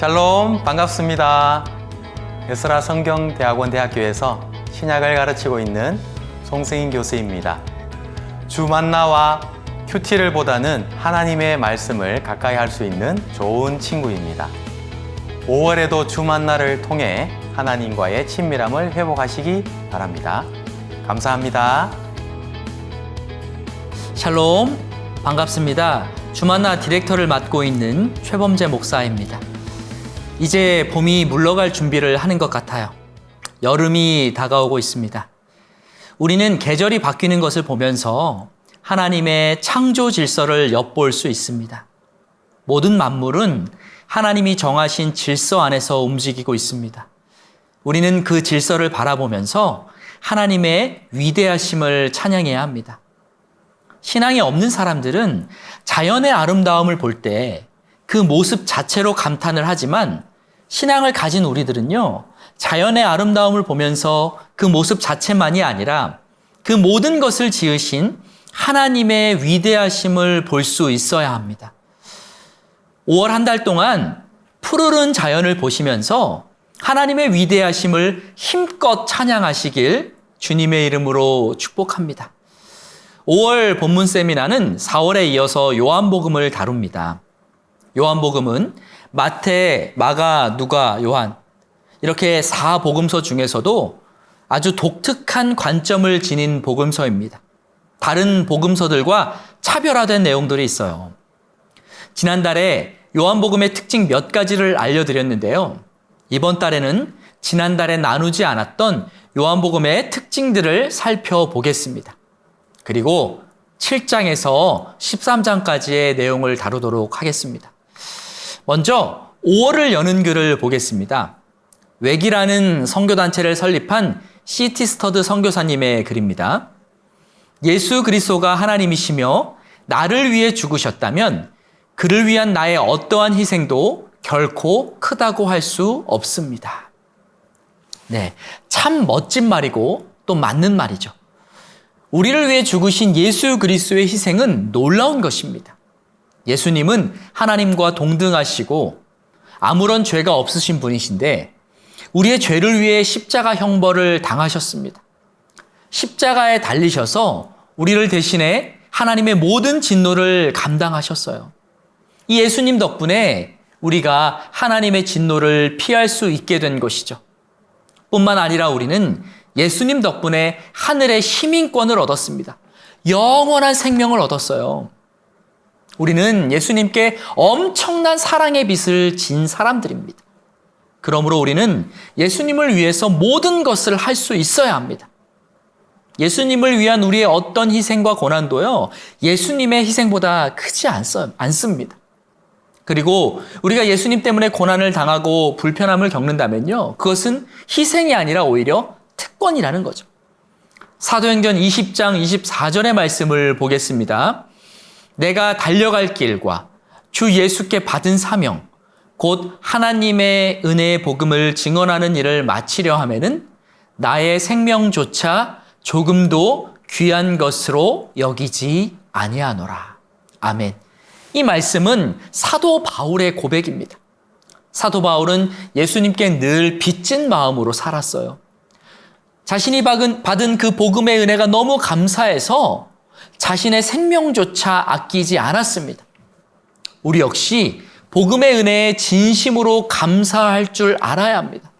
샬롬, 반갑습니다. 에스라 성경대학원 대학교에서 신약을 가르치고 있는 송승인 교수입니다. 주 만나와 큐티를 보다는 하나님의 말씀을 가까이 할 수 있는 좋은 친구입니다. 5월에도 주 만나를 통해 하나님과의 친밀함을 회복하시기 바랍니다. 감사합니다. 샬롬, 반갑습니다. 주만나 디렉터를 맡고 있는 최범재 목사입니다. 이제 봄이 물러갈 준비를 하는 것 같아요. 여름이 다가오고 있습니다. 우리는 계절이 바뀌는 것을 보면서 하나님의 창조 질서를 엿볼 수 있습니다. 모든 만물은 하나님이 정하신 질서 안에서 움직이고 있습니다. 우리는 그 질서를 바라보면서 하나님의 위대하심을 찬양해야 합니다. 신앙이 없는 사람들은 자연의 아름다움을 볼 때 그 모습 자체로 감탄을 하지만, 신앙을 가진 우리들은요, 자연의 아름다움을 보면서 그 모습 자체만이 아니라 그 모든 것을 지으신 하나님의 위대하심을 볼 수 있어야 합니다. 5월 한 달 동안 푸르른 자연을 보시면서 하나님의 위대하심을 힘껏 찬양하시길 주님의 이름으로 축복합니다. 5월 본문 세미나는 4월에 이어서 요한복음을 다룹니다. 요한복음은 마태, 마가, 누가, 요한 이렇게 4복음서 중에서도 아주 독특한 관점을 지닌 복음서입니다. 다른 복음서들과 차별화된 내용들이 있어요. 지난달에 요한복음의 특징 몇 가지를 알려드렸는데요. 이번 달에는 지난달에 나누지 않았던 요한복음의 특징들을 살펴보겠습니다. 그리고 7장에서 13장까지의 내용을 다루도록 하겠습니다. 먼저 5월을 여는 글을 보겠습니다. 웩이라는 선교단체를 설립한 C.T. 스터드 선교사님의 글입니다. 예수 그리스도가 하나님이시며 나를 위해 죽으셨다면 그를 위한 나의 어떠한 희생도 결코 크다고 할 수 없습니다. 네, 참 멋진 말이고 또 맞는 말이죠. 우리를 위해 죽으신 예수 그리스도의 희생은 놀라운 것입니다. 예수님은 하나님과 동등하시고 아무런 죄가 없으신 분이신데 우리의 죄를 위해 십자가 형벌을 당하셨습니다. 십자가에 달리셔서 우리를 대신해 하나님의 모든 진노를 감당하셨어요. 이 예수님 덕분에 우리가 하나님의 진노를 피할 수 있게 된 것이죠. 뿐만 아니라 우리는 예수님 덕분에 하늘의 시민권을 얻었습니다. 영원한 생명을 얻었어요. 우리는 예수님께 엄청난 사랑의 빚을 진 사람들입니다. 그러므로 우리는 예수님을 위해서 모든 것을 할 수 있어야 합니다. 예수님을 위한 우리의 어떤 희생과 고난도요, 예수님의 희생보다 크지 않습니다. 그리고 우리가 예수님 때문에 고난을 당하고 불편함을 겪는다면요, 그것은 희생이 아니라 오히려 특권이라는 거죠. 사도행전 20장 24절의 말씀을 보겠습니다. 내가 달려갈 길과 주 예수께 받은 사명, 곧 하나님의 은혜의 복음을 증언하는 일을 마치려 하면은 나의 생명조차 조금도 귀한 것으로 여기지 아니하노라. 아멘. 이 말씀은 사도 바울의 고백입니다. 사도 바울은 예수님께 늘 빚진 마음으로 살았어요. 자신이 받은 그 복음의 은혜가 너무 감사해서 자신의 생명조차 아끼지 않았습니다. 우리 역시 복음의 은혜에 진심으로 감사할 줄 알아야 합니다.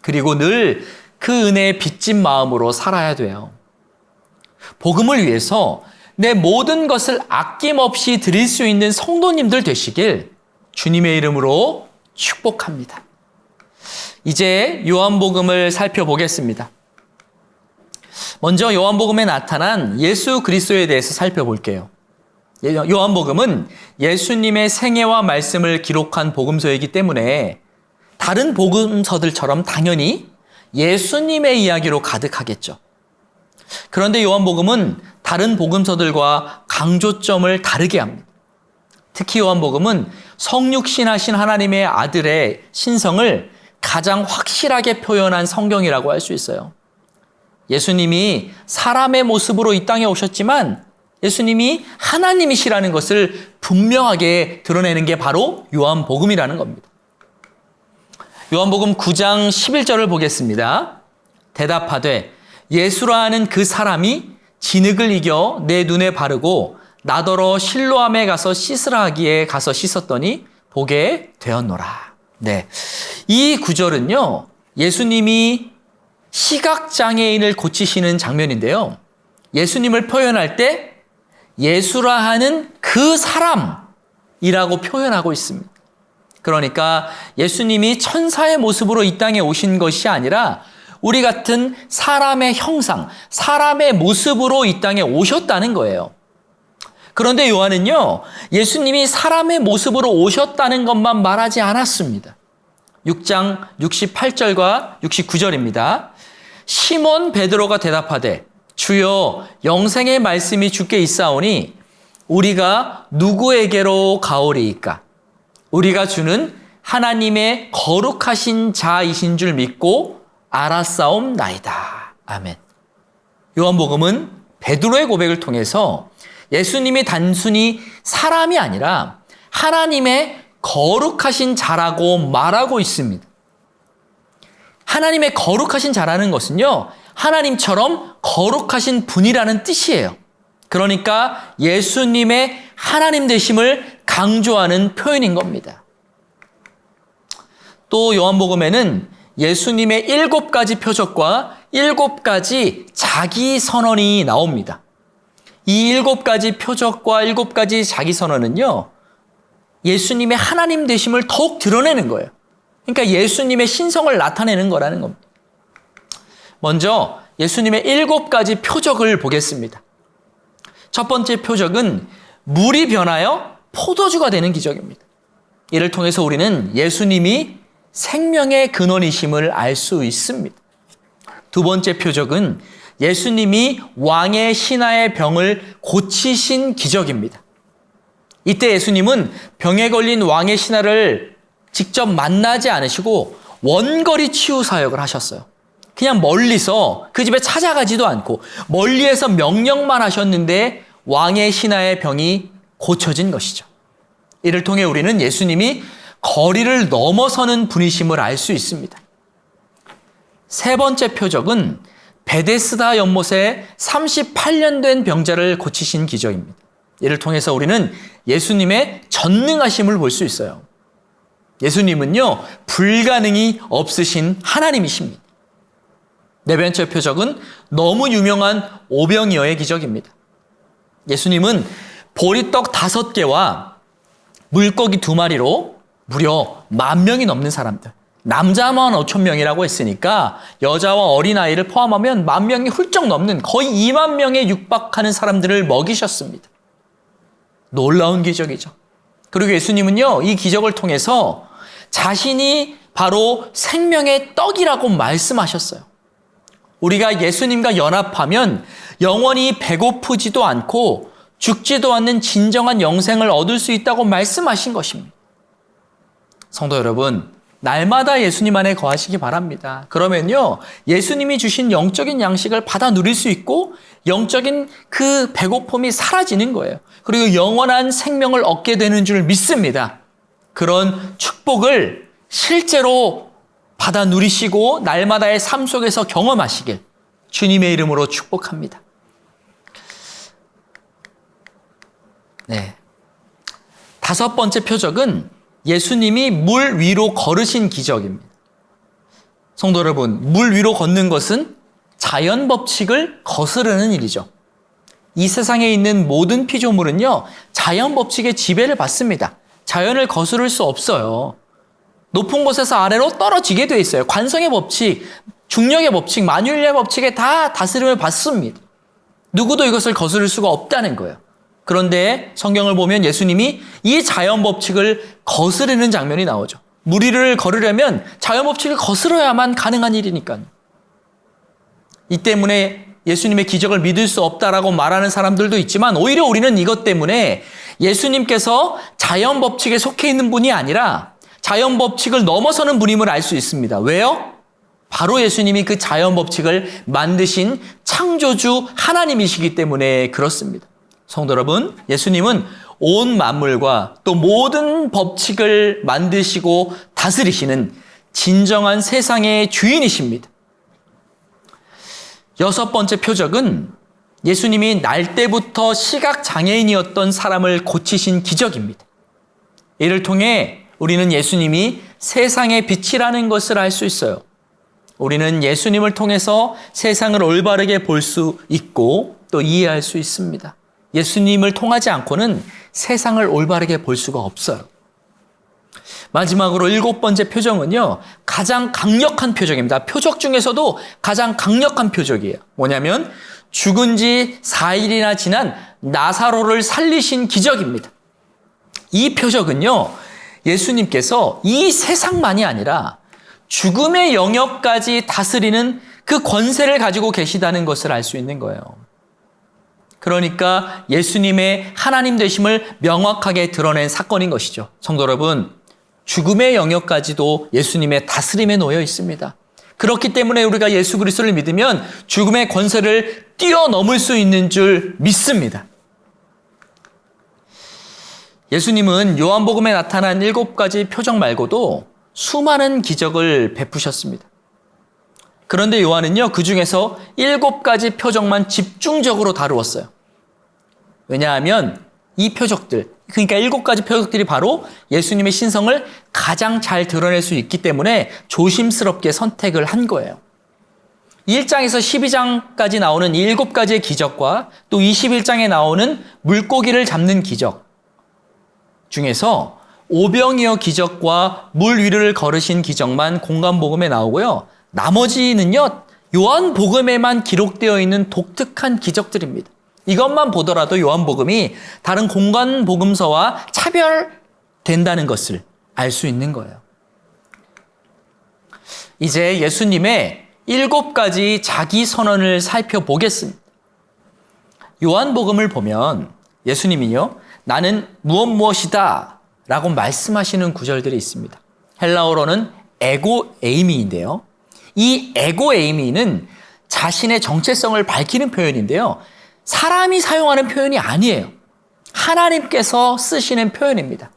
그리고 늘 그 은혜에 빚진 마음으로 살아야 돼요. 복음을 위해서 내 모든 것을 아낌없이 드릴 수 있는 성도님들 되시길 주님의 이름으로 축복합니다. 이제 요한복음을 살펴보겠습니다. 먼저 요한복음에 나타난 예수 그리스도에 대해서 살펴볼게요. 요한복음은 예수님의 생애와 말씀을 기록한 복음서이기 때문에 다른 복음서들처럼 당연히 예수님의 이야기로 가득하겠죠. 그런데 요한복음은 다른 복음서들과 강조점을 다르게 합니다. 특히 요한복음은 성육신하신 하나님의 아들의 신성을 가장 확실하게 표현한 성경이라고 할 수 있어요. 예수님이 사람의 모습으로 이 땅에 오셨지만 예수님이 하나님이시라는 것을 분명하게 드러내는 게 바로 요한복음이라는 겁니다. 요한복음 9장 11절을 보겠습니다. 대답하되 예수라 하는 그 사람이 진흙을 이겨 내 눈에 바르고 나더러 실로암에 가서 씻으라 하기에 가서 씻었더니 보게 되었노라. 네, 이 구절은요, 예수님이 시각장애인을 고치시는 장면인데요. 예수님을 표현할 때 예수라 하는 그 사람이라고 표현하고 있습니다. 그러니까 예수님이 천사의 모습으로 이 땅에 오신 것이 아니라 우리 같은 사람의 형상, 사람의 모습으로 이 땅에 오셨다는 거예요. 그런데 요한은요, 예수님이 사람의 모습으로 오셨다는 것만 말하지 않았습니다. 6장 68절과 69절입니다. 시몬 베드로가 대답하되 주여 영생의 말씀이 주께 있사오니 우리가 누구에게로 가오리이까? 우리가 주는 하나님의 거룩하신 자이신 줄 믿고 알았사옵나이다. 아멘. 요한복음은 베드로의 고백을 통해서 예수님이 단순히 사람이 아니라 하나님의 거룩하신 자라고 말하고 있습니다. 하나님의 거룩하신 자라는 것은요, 하나님처럼 거룩하신 분이라는 뜻이에요. 그러니까 예수님의 하나님 되심을 강조하는 표현인 겁니다. 또 요한복음에는 예수님의 7가지 표적과 7가지 자기 선언이 나옵니다. 이 7가지 표적과 7가지 자기 선언은요, 예수님의 하나님 되심을 더욱 드러내는 거예요. 그러니까 예수님의 신성을 나타내는 거라는 겁니다. 먼저 예수님의 7가지 표적을 보겠습니다. 첫 번째 표적은 물이 변하여 포도주가 되는 기적입니다. 이를 통해서 우리는 예수님이 생명의 근원이심을 알 수 있습니다. 두 번째 표적은 예수님이 왕의 신하의 병을 고치신 기적입니다. 이때 예수님은 병에 걸린 왕의 신하를 직접 만나지 않으시고 원거리 치유 사역을 하셨어요. 그냥 멀리서 그 집에 찾아가지도 않고 멀리에서 명령만 하셨는데 왕의 신하의 병이 고쳐진 것이죠. 이를 통해 우리는 예수님이 거리를 넘어서는 분이심을 알 수 있습니다. 세 번째 표적은 베데스다 연못에 38년 된 병자를 고치신 기적입니다. 이를 통해서 우리는 예수님의 전능하심을 볼 수 있어요. 예수님은요, 불가능이 없으신 하나님이십니다. 네 번째 표적은 너무 유명한 오병이어의 기적입니다. 예수님은 보리떡 5개와 물고기 2마리로 무려 10,000명이 넘는 사람들, 남자만 5,000명이라고 했으니까 여자와 어린아이를 포함하면 10,000명이 훌쩍 넘는 거의 20,000명에 육박하는 사람들을 먹이셨습니다. 놀라운 기적이죠. 그리고 예수님은요, 이 기적을 통해서 자신이 바로 생명의 떡이라고 말씀하셨어요. 우리가 예수님과 연합하면 영원히 배고프지도 않고 죽지도 않는 진정한 영생을 얻을 수 있다고 말씀하신 것입니다. 성도 여러분, 날마다 예수님 안에 거하시기 바랍니다. 그러면요, 예수님이 주신 영적인 양식을 받아 누릴 수 있고 영적인 그 배고픔이 사라지는 거예요. 그리고 영원한 생명을 얻게 되는 줄 믿습니다. 그런 축복을 실제로 받아 누리시고 날마다의 삶 속에서 경험하시길 주님의 이름으로 축복합니다. 네. 5번째 표적은 예수님이 물 위로 걸으신 기적입니다. 성도 여러분, 물 위로 걷는 것은 자연 법칙을 거스르는 일이죠. 이 세상에 있는 모든 피조물은요, 자연 법칙의 지배를 받습니다. 자연을 거스를 수 없어요. 높은 곳에서 아래로 떨어지게 돼 있어요. 관성의 법칙, 중력의 법칙, 만유인의 법칙에 다 다스림을 받습니다. 누구도 이것을 거스를 수가 없다는 거예요. 그런데 성경을 보면 예수님이 이 자연 법칙을 거스르는 장면이 나오죠. 물 위를 걸으려면 자연 법칙을 거스러야만 가능한 일이니까요. 이 때문에 예수님의 기적을 믿을 수 없다라고 말하는 사람들도 있지만 오히려 우리는 이것 때문에 예수님께서 자연 법칙에 속해 있는 분이 아니라 자연 법칙을 넘어서는 분임을 알 수 있습니다. 왜요? 바로 예수님이 그 자연 법칙을 만드신 창조주 하나님이시기 때문에 그렇습니다. 성도 여러분, 예수님은 온 만물과 또 모든 법칙을 만드시고 다스리시는 진정한 세상의 주인이십니다. 여섯 번째 표적은 예수님이 날 때부터 시각장애인이었던 사람을 고치신 기적입니다. 이를 통해 우리는 예수님이 세상의 빛이라는 것을 알 수 있어요. 우리는 예수님을 통해서 세상을 올바르게 볼 수 있고 또 이해할 수 있습니다. 예수님을 통하지 않고는 세상을 올바르게 볼 수가 없어요. 마지막으로 일곱 번째 표적은요, 가장 강력한 표적입니다. 표적 중에서도 가장 강력한 표적이에요. 뭐냐면 죽은 지 4일이나 지난 나사로를 살리신 기적입니다. 이 표적은요, 예수님께서 이 세상만이 아니라 죽음의 영역까지 다스리는 그 권세를 가지고 계시다는 것을 알 수 있는 거예요. 그러니까 예수님의 하나님 되심을 명확하게 드러낸 사건인 것이죠. 성도 여러분, 죽음의 영역까지도 예수님의 다스림에 놓여 있습니다. 그렇기 때문에 우리가 예수 그리스도를 믿으면 죽음의 권세를 뛰어넘을 수 있는 줄 믿습니다. 예수님은 요한복음에 나타난 7가지 표적 말고도 수많은 기적을 베푸셨습니다. 그런데 요한은요, 그 중에서 7가지 표적만 집중적으로 다루었어요. 왜냐하면 이 표적들, 그러니까 7가지 표적들이 바로 예수님의 신성을 가장 잘 드러낼 수 있기 때문에 조심스럽게 선택을 한 거예요. 1장에서 12장까지 나오는 7가지의 기적과 또 21장에 나오는 물고기를 잡는 기적 중에서 오병이어 기적과 물 위를 걸으신 기적만 공관복음에 나오고요. 나머지는요, 요한복음에만 기록되어 있는 독특한 기적들입니다. 이것만 보더라도 요한복음이 다른 공관복음서와 차별된다는 것을 알 수 있는 거예요. 이제 예수님의 7가지 자기 선언을 살펴보겠습니다. 요한복음을 보면 예수님이요, 나는 무엇이다 라고 말씀하시는 구절들이 있습니다. 헬라어로는 에고 에이미인데요. 이 에고 에이미는 자신의 정체성을 밝히는 표현인데요. 사람이 사용하는 표현이 아니에요. 하나님께서 쓰시는 표현입니다.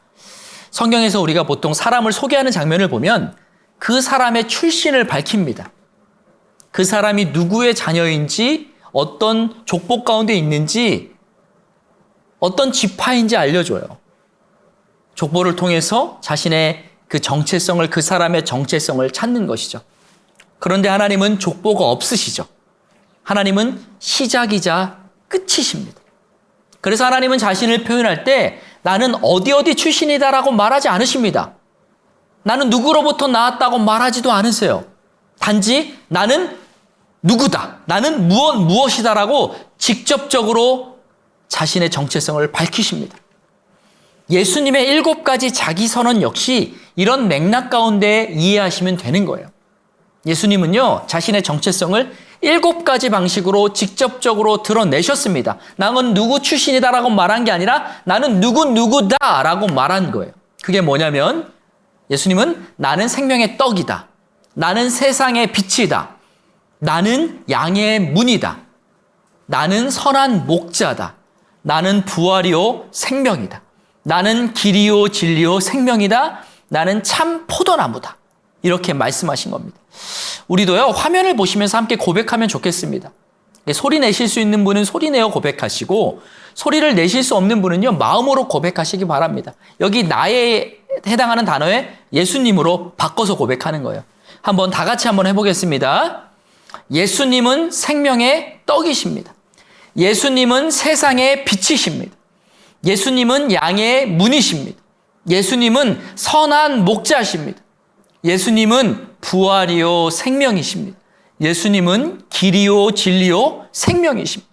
성경에서 우리가 보통 사람을 소개하는 장면을 보면 그 사람의 출신을 밝힙니다. 그 사람이 누구의 자녀인지, 어떤 족복 가운데 있는지, 어떤 지파인지 알려줘요. 족보를 통해서 자신의 그 정체성을, 그 사람의 정체성을 찾는 것이죠. 그런데 하나님은 족보가 없으시죠. 하나님은 시작이자 끝이십니다. 그래서 하나님은 자신을 표현할 때 나는 어디 출신이다라고 말하지 않으십니다. 나는 누구로부터 나왔다고 말하지도 않으세요. 단지 나는 누구다, 나는 무엇이다라고 직접적으로 자신의 정체성을 밝히십니다. 예수님의 7가지 자기 선언 역시 이런 맥락 가운데 이해하시면 되는 거예요. 예수님은요, 자신의 정체성을 7가지 방식으로 직접적으로 드러내셨습니다. 나는 누구 출신이다라고 말한 게 아니라 나는 누구다라고 말한 거예요. 그게 뭐냐면 예수님은 나는 생명의 떡이다. 나는 세상의 빛이다. 나는 양의 문이다. 나는 선한 목자다. 나는 부활이요 생명이다. 나는 길이요 진리요 생명이다. 나는 참 포도나무다. 이렇게 말씀하신 겁니다. 우리도요, 화면을 보시면서 함께 고백하면 좋겠습니다. 소리 내실 수 있는 분은 소리 내어 고백하시고, 소리를 내실 수 없는 분은요, 마음으로 고백하시기 바랍니다. 여기 나에 해당하는 단어에 예수님으로 바꿔서 고백하는 거예요. 한번 다 같이 한번 해보겠습니다. 예수님은 생명의 떡이십니다. 예수님은 세상의 빛이십니다. 예수님은 양의 문이십니다. 예수님은 선한 목자십니다. 예수님은 부활이요 생명이십니다. 예수님은 길이요 진리요 생명이십니다.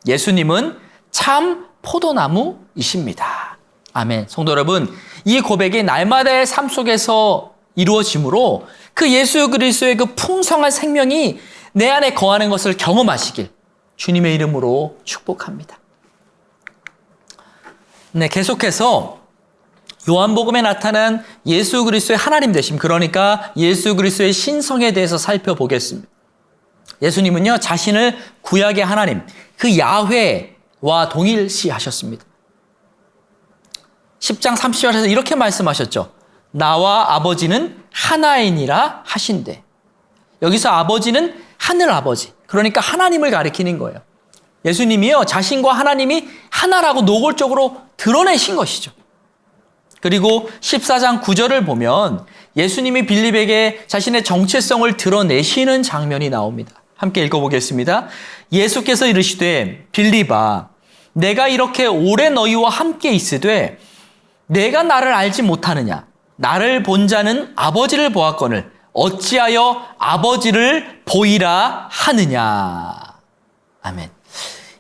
예수님은 참 포도나무이십니다. 아멘. 성도 여러분, 이 고백이 날마다의 삶 속에서 이루어지므로 그 예수 그리스도의 그 풍성한 생명이 내 안에 거하는 것을 경험하시길 주님의 이름으로 축복합니다. 네, 계속해서 요한복음에 나타난 예수 그리스도의 하나님 되심, 그러니까 예수 그리스도의 신성에 대해서 살펴보겠습니다. 예수님은요, 자신을 구약의 하나님, 그 야훼와 동일시하셨습니다. 10장 30절에서 이렇게 말씀하셨죠. 나와 아버지는 하나이니라 하신대. 여기서 아버지는 하늘 아버지, 그러니까 하나님을 가리키는 거예요. 예수님이요, 자신과 하나님이 하나라고 노골적으로 드러내신 것이죠. 그리고 14장 9절을 보면 예수님이 빌립에게 자신의 정체성을 드러내시는 장면이 나옵니다. 함께 읽어보겠습니다. 예수께서 이르시되 빌립아, 내가 이렇게 오래 너희와 함께 있으되 내가 나를 알지 못하느냐? 나를 본 자는 아버지를 보았거늘 어찌하여 아버지를 보이라 하느냐? 아멘.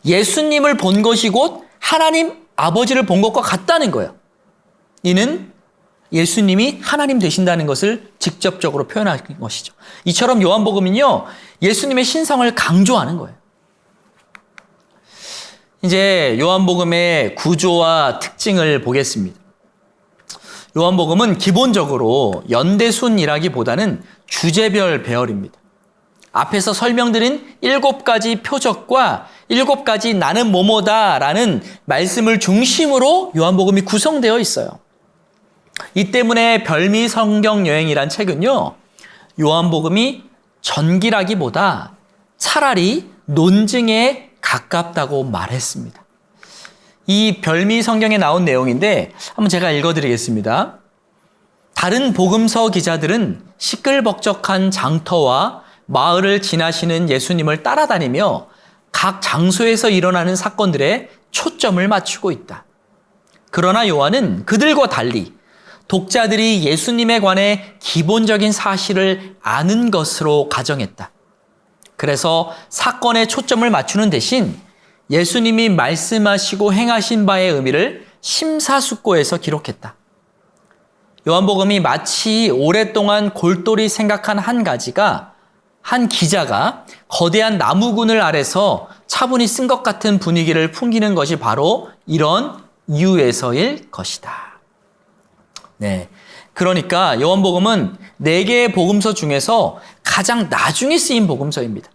예수님을 본 것이 곧 하나님 아버지를 본 것과 같다는 거예요. 이는 예수님이 하나님 되신다는 것을 직접적으로 표현한 것이죠. 이처럼 요한복음은요, 예수님의 신성을 강조하는 거예요. 이제 요한복음의 구조와 특징을 보겠습니다. 요한복음은 기본적으로 연대순이라기보다는 주제별 배열입니다. 앞에서 설명드린 7가지 표적과 7가지 나는 뭐뭐다라는 말씀을 중심으로 요한복음이 구성되어 있어요. 이 때문에 별미 성경 여행이란 책은요, 요한복음이 전기라기보다 차라리 논증에 가깝다고 말했습니다. 이 별미 성경에 나온 내용인데 한번 제가 읽어드리겠습니다. 다른 복음서 기자들은 시끌벅적한 장터와 마을을 지나시는 예수님을 따라다니며 각 장소에서 일어나는 사건들에 초점을 맞추고 있다. 그러나 요한은 그들과 달리 독자들이 예수님에 관해 기본적인 사실을 아는 것으로 가정했다. 그래서 사건에 초점을 맞추는 대신 예수님이 말씀하시고 행하신 바의 의미를 심사숙고해서 기록했다. 요한복음이 마치 오랫동안 골똘히 생각한 한 기자가 거대한 나무군을 아래서 차분히 쓴 것 같은 분위기를 풍기는 것이 바로 이런 이유에서일 것이다. 네. 그러니까 요한복음은 4개의 복음서 중에서 가장 나중에 쓰인 복음서입니다.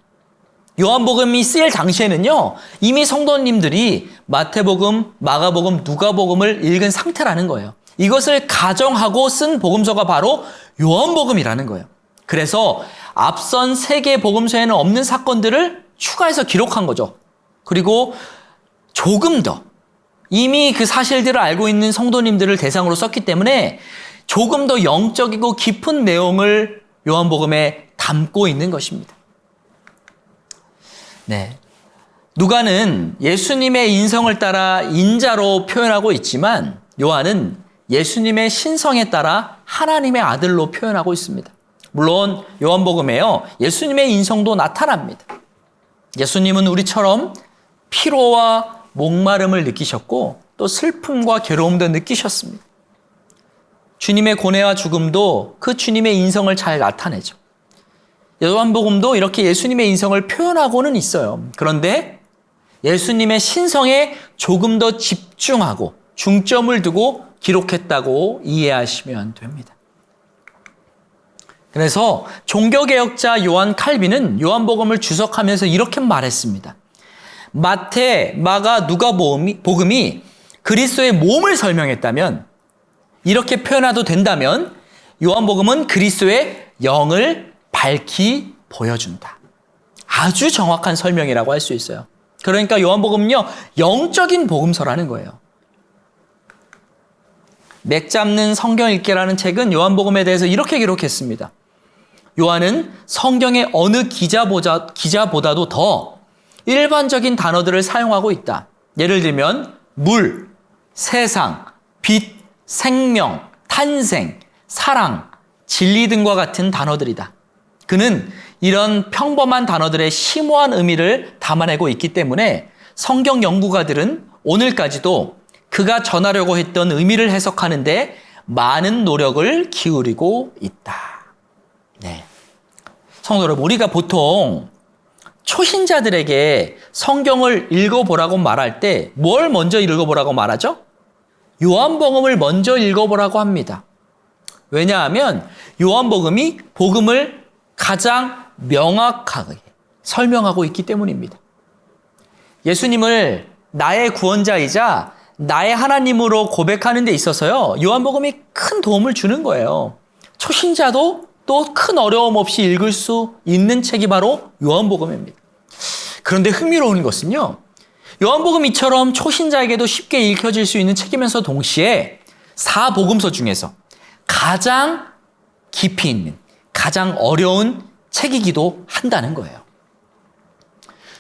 요한복음이 쓰일 당시에는요, 이미 성도님들이 마태복음, 마가복음, 누가복음을 읽은 상태라는 거예요. 이것을 가정하고 쓴 복음서가 바로 요한복음이라는 거예요. 그래서 앞선 3개 복음서에는 없는 사건들을 추가해서 기록한 거죠. 그리고 조금 더 이미 그 사실들을 알고 있는 성도님들을 대상으로 썼기 때문에 조금 더 영적이고 깊은 내용을 요한복음에 담고 있는 것입니다. 네. 누가는 예수님의 인성을 따라 인자로 표현하고 있지만 요한은 예수님의 신성에 따라 하나님의 아들로 표현하고 있습니다. 물론 요한복음에요, 예수님의 인성도 나타납니다. 예수님은 우리처럼 피로와 목마름을 느끼셨고 또 슬픔과 괴로움도 느끼셨습니다. 주님의 고뇌와 죽음도 그 주님의 인성을 잘 나타내죠. 요한복음도 이렇게 예수님의 인성을 표현하고는 있어요. 그런데 예수님의 신성에 조금 더 집중하고 중점을 두고 기록했다고 이해하시면 됩니다. 그래서 종교개혁자 요한 칼빈은 요한복음을 주석하면서 이렇게 말했습니다. 마태, 마가, 누가복음이 그리스도의 몸을 설명했다면, 이렇게 표현해도 된다면 요한복음은 그리스도의 영을 밝히 보여준다. 아주 정확한 설명이라고 할 수 있어요. 그러니까 요한복음은요, 영적인 복음서라는 거예요. 맥 잡는 성경 읽기라는 책은 요한복음에 대해서 이렇게 기록했습니다. 요한은 성경의 어느 기자보다도 더 일반적인 단어들을 사용하고 있다. 예를 들면 물, 세상, 빛, 생명, 탄생, 사랑, 진리 등과 같은 단어들이다. 그는 이런 평범한 단어들의 심오한 의미를 담아내고 있기 때문에 성경 연구가들은 오늘까지도 그가 전하려고 했던 의미를 해석하는데 많은 노력을 기울이고 있다. 네. 성도 여러분, 우리가 보통 초신자들에게 성경을 읽어보라고 말할 때 뭘 먼저 읽어보라고 말하죠? 요한복음을 먼저 읽어보라고 합니다. 왜냐하면 요한복음이 복음을 가장 명확하게 설명하고 있기 때문입니다. 예수님을 나의 구원자이자 나의 하나님으로 고백하는 데 있어서요, 요한복음이 큰 도움을 주는 거예요. 초신자도 또 큰 어려움 없이 읽을 수 있는 책이 바로 요한복음입니다. 그런데 흥미로운 것은요, 요한복음 이처럼 초신자에게도 쉽게 읽혀질 수 있는 책이면서 동시에 사복음서 중에서 가장 깊이 있는, 가장 어려운 책이기도 한다는 거예요.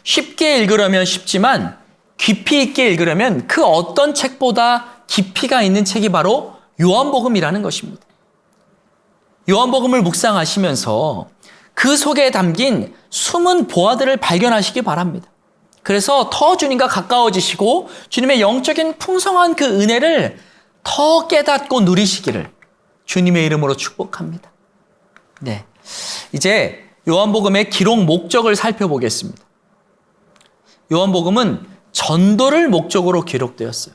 쉽게 읽으려면 쉽지만 깊이 있게 읽으려면 그 어떤 책보다 깊이가 있는 책이 바로 요한복음이라는 것입니다. 요한복음을 묵상하시면서 그 속에 담긴 숨은 보화들을 발견하시기 바랍니다. 그래서 더 주님과 가까워지시고 주님의 영적인 풍성한 그 은혜를 더 깨닫고 누리시기를 주님의 이름으로 축복합니다. 네, 이제 요한복음의 기록 목적을 살펴보겠습니다. 요한복음은 전도를 목적으로 기록되었어요.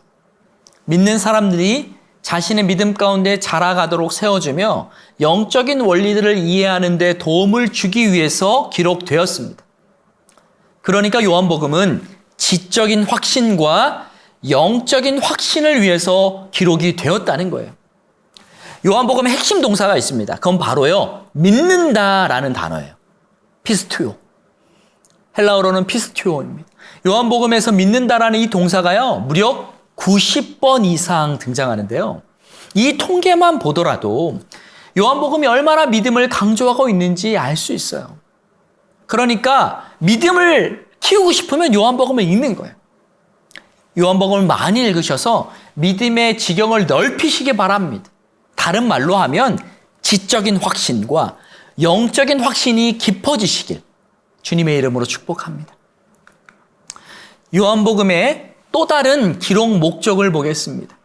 믿는 사람들이 자신의 믿음 가운데 자라가도록 세워주며 영적인 원리들을 이해하는 데 도움을 주기 위해서 기록되었습니다. 그러니까 요한복음은 지적인 확신과 영적인 확신을 위해서 기록이 되었다는 거예요. 요한복음의 핵심 동사가 있습니다. 그건 바로요, 믿는다라는 단어예요. 피스투요. 헬라어로는 피스투요입니다. 요한복음에서 믿는다라는 이 동사가요, 무려 90번 이상 등장하는데요. 이 통계만 보더라도 요한복음이 얼마나 믿음을 강조하고 있는지 알 수 있어요. 그러니까 믿음을 키우고 싶으면 요한복음을 읽는 거예요. 요한복음을 많이 읽으셔서 믿음의 지경을 넓히시기 바랍니다. 다른 말로 하면 지적인 확신과 영적인 확신이 깊어지시길 주님의 이름으로 축복합니다. 요한복음의 또 다른 기록 목적을 보겠습니다.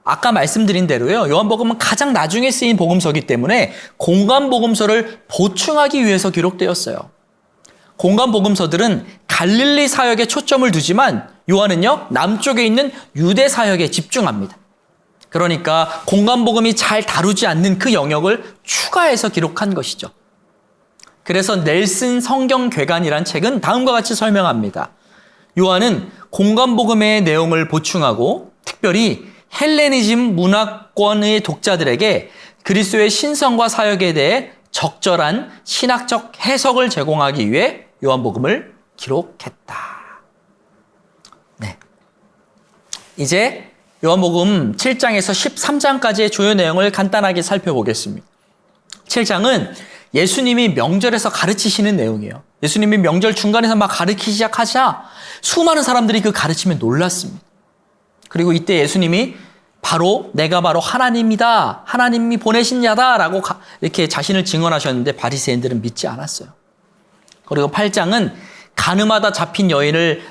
아까 말씀드린 대로요, 요한복음은 가장 나중에 쓰인 복음서이기 때문에 공간 복음서를 보충하기 위해서 기록되었어요. 공간 복음서들은 갈릴리 사역에 초점을 두지만 요한은요, 남쪽에 있는 유대 사역에 집중합니다. 그러니까 공간 복음이 잘 다루지 않는 그 영역을 추가해서 기록한 것이죠. 그래서 넬슨 성경궤관이란 책은 다음과 같이 설명합니다. 요한은 공간 복음의 내용을 보충하고 특별히 헬레니즘 문화권의 독자들에게 그리스도의 신성과 사역에 대해 적절한 신학적 해석을 제공하기 위해 요한복음을 기록했다. 네. 이제 요한복음 7장에서 13장까지의 주요 내용을 간단하게 살펴보겠습니다. 7장은 예수님이 명절에서 가르치시는 내용이에요. 예수님이 명절 중간에서 막 가르치기 시작하자 수많은 사람들이 그 가르침에 놀랐습니다. 그리고 이때 예수님이 내가 바로 하나님이다, 하나님이 보내신 자다라고 이렇게 자신을 증언하셨는데 바리새인들은 믿지 않았어요. 그리고 8장은 간음하다 잡힌 여인을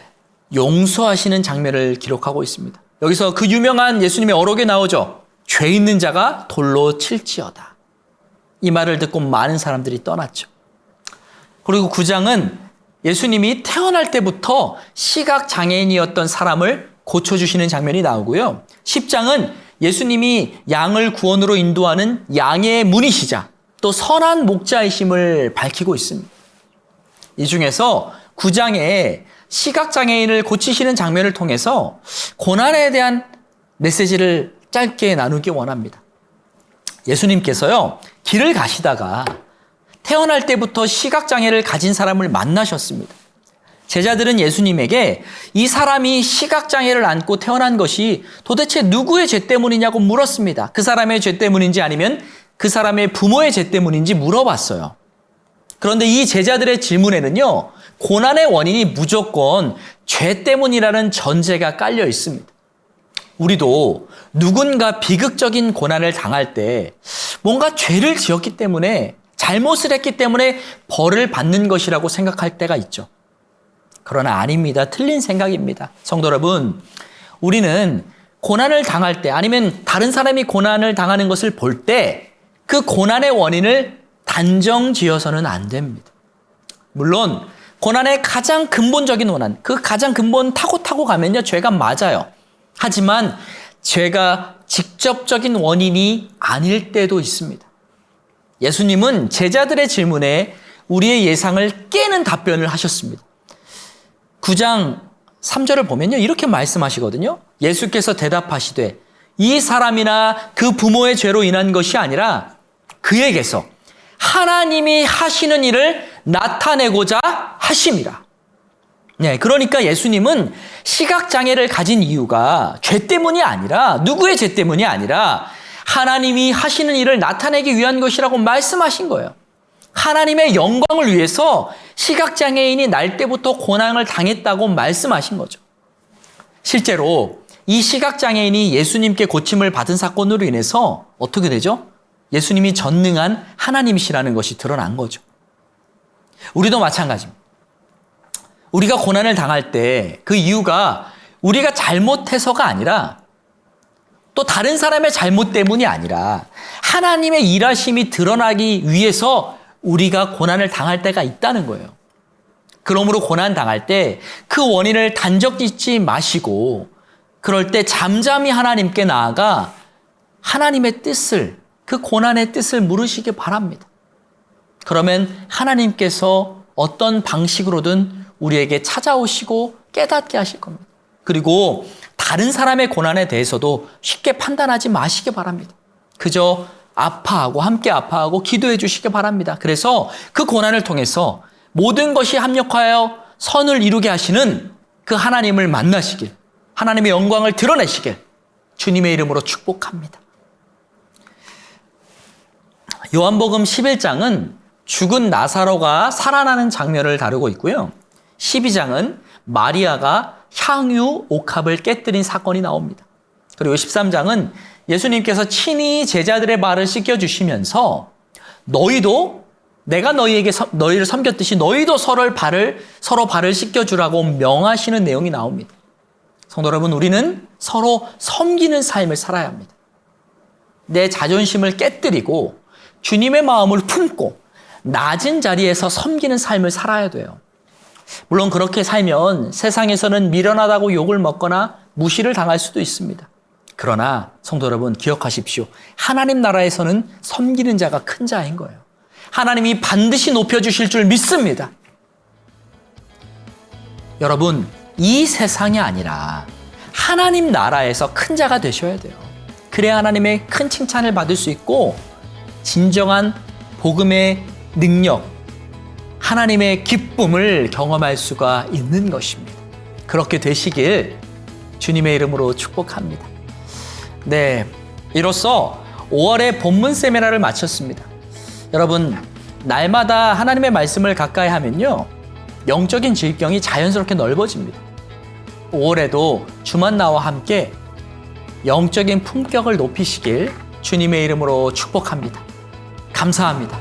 용서하시는 장면을 기록하고 있습니다. 여기서 그 유명한 예수님의 어록이 나오죠. 죄 있는 자가 돌로 칠지어다. 이 말을 듣고 많은 사람들이 떠났죠. 그리고 9장은 예수님이 태어날 때부터 시각장애인이었던 사람을 고쳐주시는 장면이 나오고요. 10장은 예수님이 양을 구원으로 인도하는 양의 문이시자 또 선한 목자이심을 밝히고 있습니다. 이 중에서 9장에 시각장애인을 고치시는 장면을 통해서 고난에 대한 메시지를 짧게 나누기 원합니다. 예수님께서요, 길을 가시다가 태어날 때부터 시각장애를 가진 사람을 만나셨습니다. 제자들은 예수님에게 이 사람이 시각장애를 안고 태어난 것이 도대체 누구의 죄 때문이냐고 물었습니다. 그 사람의 죄 때문인지 아니면 그 사람의 부모의 죄 때문인지 물어봤어요. 그런데 이 제자들의 질문에는요, 고난의 원인이 무조건 죄 때문이라는 전제가 깔려 있습니다. 우리도 누군가 비극적인 고난을 당할 때 뭔가 죄를 지었기 때문에, 잘못을 했기 때문에 벌을 받는 것이라고 생각할 때가 있죠. 그러나 아닙니다. 틀린 생각입니다. 성도 여러분, 우리는 고난을 당할 때 아니면 다른 사람이 고난을 당하는 것을 볼 때 그 고난의 원인을 단정 지어서는 안 됩니다. 물론 고난의 가장 근본적인 원한, 그 가장 근본 타고 가면요, 죄가 맞아요. 하지만 죄가 직접적인 원인이 아닐 때도 있습니다. 예수님은 제자들의 질문에 우리의 예상을 깨는 답변을 하셨습니다. 9장 3절을 보면요. 이렇게 말씀하시거든요. 예수께서 대답하시되 이 사람이나 그 부모의 죄로 인한 것이 아니라 그에게서 하나님이 하시는 일을 나타내고자 하심이라. 네, 그러니까 예수님은 시각장애를 가진 이유가 죄 때문이 아니라, 누구의 죄 때문이 아니라 하나님이 하시는 일을 나타내기 위한 것이라고 말씀하신 거예요. 하나님의 영광을 위해서 시각장애인이 날 때부터 고난을 당했다고 말씀하신 거죠. 실제로 이 시각장애인이 예수님께 고침을 받은 사건으로 인해서 어떻게 되죠? 예수님이 전능한 하나님이시라는 것이 드러난 거죠. 우리도 마찬가지입니다. 우리가 고난을 당할 때 그 이유가 우리가 잘못해서가 아니라 또 다른 사람의 잘못 때문이 아니라 하나님의 일하심이 드러나기 위해서 우리가 고난을 당할 때가 있다는 거예요. 그러므로 고난 당할 때 그 원인을 단정 짓지 마시고 그럴 때 잠잠히 하나님께 나아가 하나님의 뜻을, 그 고난의 뜻을 물으시기 바랍니다. 그러면 하나님께서 어떤 방식으로든 우리에게 찾아오시고 깨닫게 하실 겁니다. 그리고 다른 사람의 고난에 대해서도 쉽게 판단하지 마시기 바랍니다. 그저 아파하고 함께 아파하고 기도해 주시기 바랍니다. 그래서 그 고난을 통해서 모든 것이 합력하여 선을 이루게 하시는 그 하나님을 만나시길, 하나님의 영광을 드러내시길 주님의 이름으로 축복합니다. 요한복음 11장은 죽은 나사로가 살아나는 장면을 다루고 있고요. 12장은 마리아가 향유 옥합을 깨뜨린 사건이 나옵니다. 그리고 13장은 예수님께서 친히 제자들의 발을 씻겨주시면서 너희도 내가 너희를 섬겼듯이 너희도 서로 발을 씻겨주라고 명하시는 내용이 나옵니다. 성도 여러분, 우리는 서로 섬기는 삶을 살아야 합니다. 내 자존심을 깨뜨리고 주님의 마음을 품고 낮은 자리에서 섬기는 삶을 살아야 돼요. 물론 그렇게 살면 세상에서는 미련하다고 욕을 먹거나 무시를 당할 수도 있습니다. 그러나 성도 여러분, 기억하십시오. 하나님 나라에서는 섬기는 자가 큰 자인 거예요. 하나님이 반드시 높여주실 줄 믿습니다. 여러분, 이 세상이 아니라 하나님 나라에서 큰 자가 되셔야 돼요. 그래야 하나님의 큰 칭찬을 받을 수 있고 진정한 복음의 능력, 하나님의 기쁨을 경험할 수가 있는 것입니다. 그렇게 되시길 주님의 이름으로 축복합니다. 네, 이로써 5월의 본문 세미나를 마쳤습니다. 여러분, 날마다 하나님의 말씀을 가까이 하면요, 영적인 질경이 자연스럽게 넓어집니다. 5월에도 주만 나와 함께 영적인 품격을 높이시길 주님의 이름으로 축복합니다. 감사합니다.